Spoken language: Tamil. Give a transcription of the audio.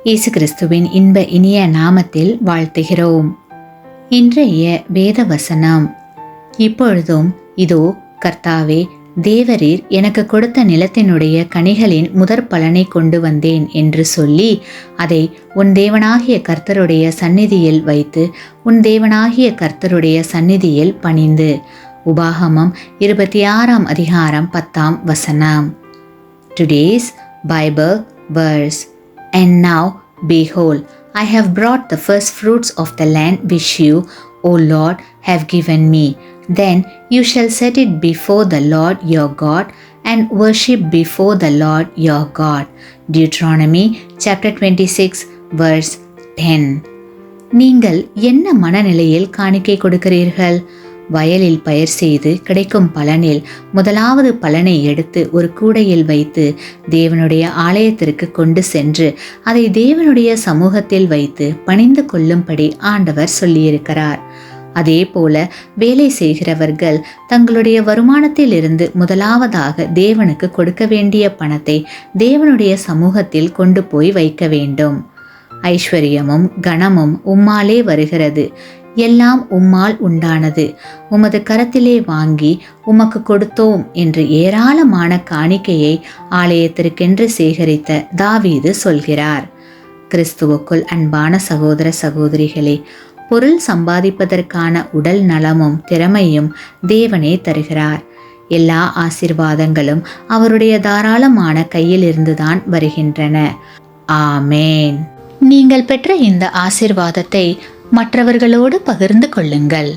இயேசு கிறிஸ்துவின் இன்ப இனிய நாமத்தில் வாழ்த்துகிறோம். இன்றைய வேத வசனம். இப்பொழுதும் இதோ கர்த்தாவே, தேவரீர் எனக்கு கொடுத்த நிலத்தினுடைய கனிகளின் முதற் பலனை கொண்டு வந்தேன் என்று சொல்லி அதை உன் தேவனாகிய கர்த்தருடைய சந்நிதியில் வைத்து உன் தேவனாகிய கர்த்தருடைய சந்நிதியில் பணிந்து. உபாகமம் 26 அதிகாரம் 10 வசனம். Today's Bible verse. And now, behold, I have brought the first fruits of the land which you, O Lord, have given me. Then you shall set it before the Lord your God, and worship before the Lord your God. Deuteronomy chapter 26 verse 10. நீங்கள் என்ன மனநிலையில் காணிக்கை கொடுக்கிறீர்கள்? வயலில் பயிர் செய்து கிடைக்கும் பலனில் முதலாவது பலனை எடுத்து ஒரு கூடையில் வைத்து தேவனுடைய ஆலயத்திற்கு கொண்டு சென்று அதை தேவனுடைய சமூகத்தில் வைத்து பணிந்து கொள்ளும்படி ஆண்டவர் சொல்லியிருக்கிறார். அதே போல வேலை செய்கிறவர்கள் தங்களுடைய வருமானத்தில் இருந்து முதலாவதாக தேவனுக்கு கொடுக்க வேண்டிய பணத்தை தேவனுடைய சமூகத்தில் கொண்டு போய் வைக்க வேண்டும். ஐஸ்வர்யமும் கனமும் உம்மாலே வருகிறது, எல்லாம் உம்மால் உண்டானது, உமது கரத்திலே வாங்கி உமக்கு கொடுத்தோம் என்று ஏராளமான காணிக்கையை ஆலயத்திற்கென்று சேகரித்த தாவீது சொல்கிறார். கிறிஸ்துவுக்குள் அன்பான சகோதர சகோதரிகளே, பொருள் சம்பாதிப்பதற்கான உடல் நலமும் திறமையும் தேவனே தருகிறார். எல்லா ஆசீர்வாதங்களும் அவருடைய தாராளமான கையிலிருந்துதான் வருகின்றன. ஆமேன். நீங்கள் பெற்ற இந்த ஆசீர்வாதத்தை மற்றவர்களோடு பகிர்ந்து கொள்ளுங்கள்.